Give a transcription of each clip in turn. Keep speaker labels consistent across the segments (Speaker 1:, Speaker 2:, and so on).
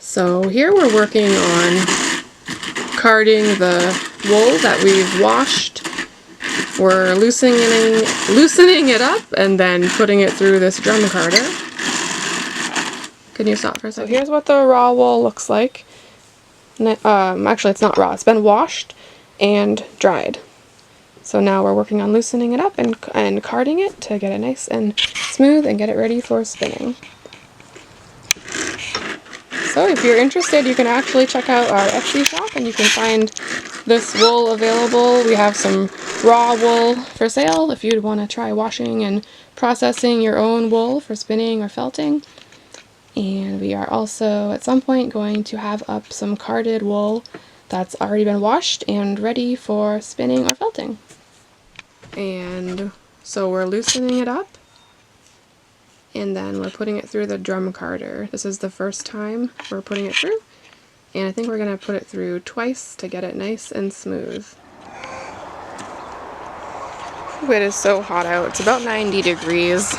Speaker 1: So here we're working on carding the wool that we've washed. We're loosening it up and then putting it through this drum carder. Can you stop for a second? So here's what the raw wool looks like. Actually, it's not raw. It's been washed and dried. So now we're working on loosening it up and carding it to get it nice and smooth and get it ready for spinning. So if you're interested, you can actually check out our Etsy shop and you can find this wool available. We have some raw wool for sale if you'd want to try washing and processing your own wool for spinning or felting. And we are also at some point going to have up some carded wool that's already been washed and ready for spinning or felting. And so we're loosening it up. And then we're putting it through the drum carder. This is the first time we're putting it through, and I think we're going to put it through twice to get it nice and smooth. It is so hot out. It's about 90 degrees.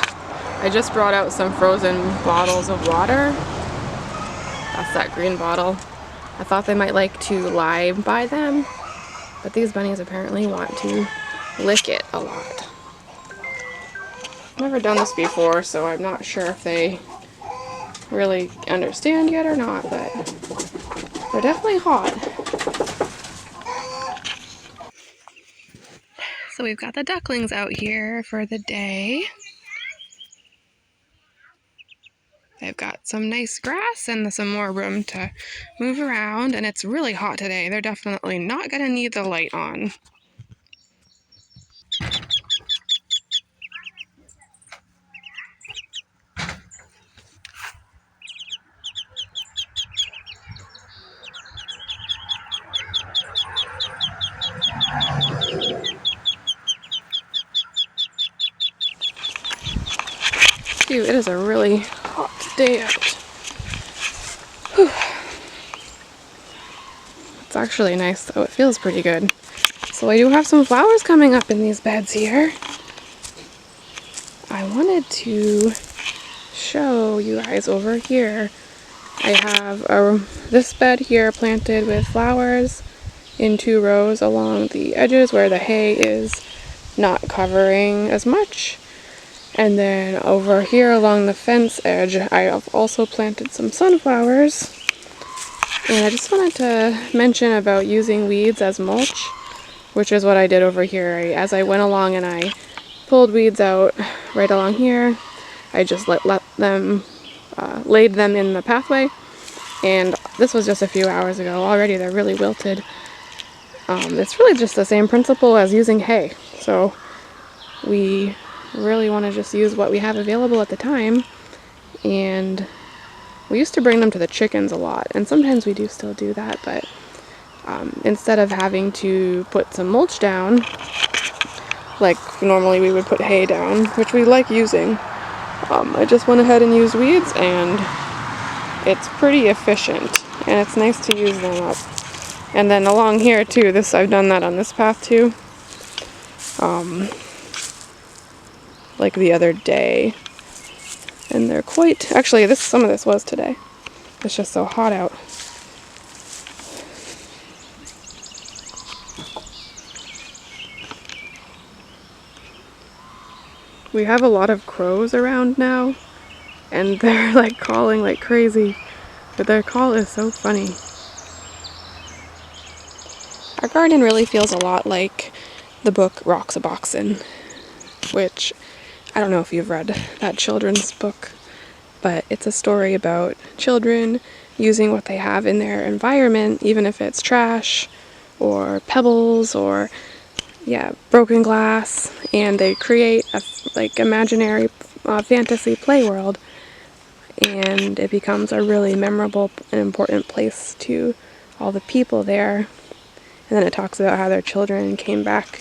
Speaker 1: I just brought out some frozen bottles of water. That's that green bottle. I thought they might like to lie by them, but these bunnies apparently want to lick it a lot. Never done this before, so I'm not sure if they really understand yet or not, but they're definitely hot. So we've got the ducklings out here for the day. They've got some nice grass and some more room to move around, and it's really hot today. They're definitely not going to need the light on. Dude, it is a really hot day out. Whew. It's actually nice though, it feels pretty good. So I do have some flowers coming up in these beds here. I wanted to show you guys over here. I have this bed here planted with flowers in 2 rows along the edges where the hay is not covering as much. And then over here along the fence edge, I have also planted some sunflowers. And I just wanted to mention about using weeds as mulch, which is what I did over here. As I went along and I pulled weeds out right along here, I just laid them in the pathway. And this was just a few hours ago. Already they're really wilted. It's really just the same principle as using hay. So we really want to just use what we have available at the time. And we used to bring them to the chickens a lot, and sometimes we do still do that, but instead of having to put some mulch down, like normally we would put hay down, which we like using, I just went ahead and used weeds, and it's pretty efficient, and it's nice to use them up. And then along here too, I've done that on this path too, like the other day, and they're quite, actually some of this was today. It's just so hot out. We have a lot of crows around now, and they're like calling like crazy, but their call is so funny. Our garden really feels a lot like the book Rocks a Boxin', which I don't know if you've read that children's book, but it's a story about children using what they have in their environment, even if it's trash or pebbles or broken glass, and they create a imaginary fantasy play world, and it becomes a really memorable and important place to all the people there. And then it talks about how their children came back,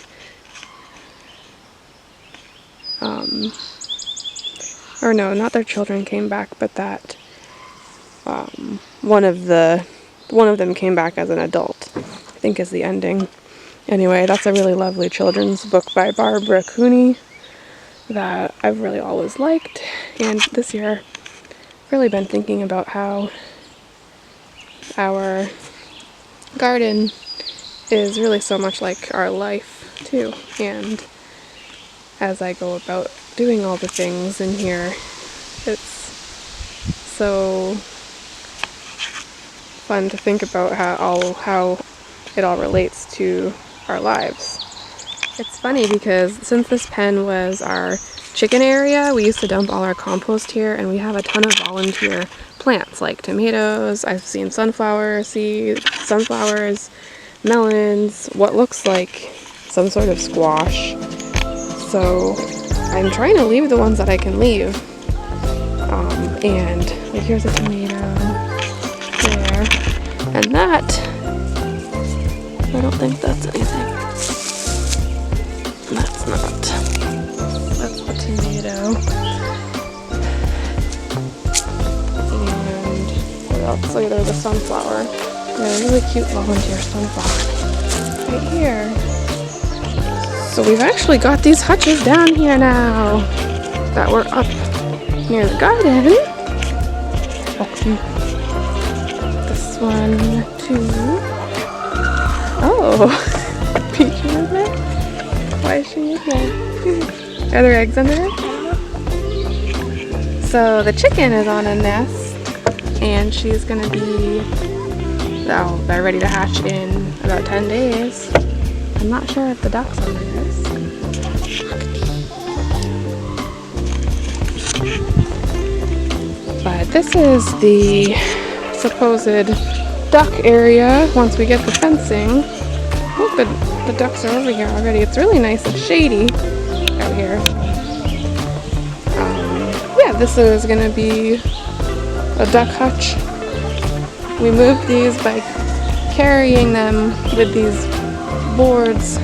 Speaker 1: or no, not their children came back, but that one of them came back as an adult, I think is the ending. Anyway, that's a really lovely children's book by Barbara Cooney that I've really always liked, and this year I've really been thinking about how our garden is really so much like our life too, and as I go about doing all the things in here, it's so fun to think about how it all relates to our lives. It's funny because since this pen was our chicken area, we used to dump all our compost here, and we have a ton of volunteer plants like tomatoes. I've seen sunflower seeds, sunflowers, melons, what looks like some sort of squash. So I'm trying to leave the ones that I can leave. And like here's a tomato there, and that, I don't think that's anything. That's not. That's the tomato. And what else? So there's a sunflower. Yeah, a really cute volunteer sunflower right here. So we've actually got these hutches down here now that were up near the garden. Okay. This one too. Oh, Peachy is there? Why is she in there? Are there eggs under it? So the chicken is on a nest, and she's gonna be, oh, they're ready to hatch in about 10 days. I'm not sure if the duck's under this. But this is the supposed duck area once we get the fencing. Oh, the ducks are over here already. It's really nice and shady out here. Yeah, this is going to be a duck hutch. We moved these by carrying them with these boards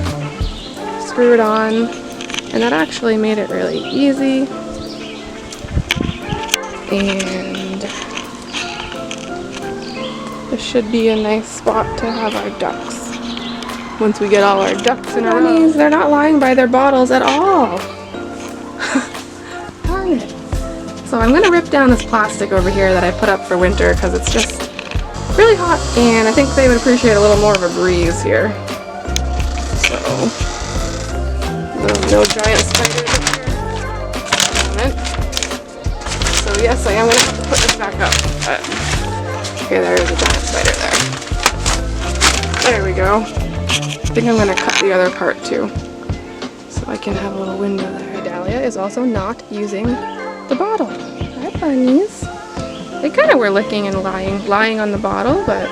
Speaker 1: screwed on, and that actually made it really easy. And this should be a nice spot to have our ducks once we get all our ducks in a row. They're not lying by their bottles at all. Darn it. So I'm going to rip down this plastic over here that I put up for winter because it's just really hot, and I think they would appreciate a little more of a breeze here. So, no giant spiders up here. So yes, I am going to have to put this back up. But okay, there is a giant spider there. There we go. I think I'm going to cut the other part too, so I can have a little window there. Dahlia is also not using the bottle. Hi, bunnies. They kind of were licking and lying on the bottle, but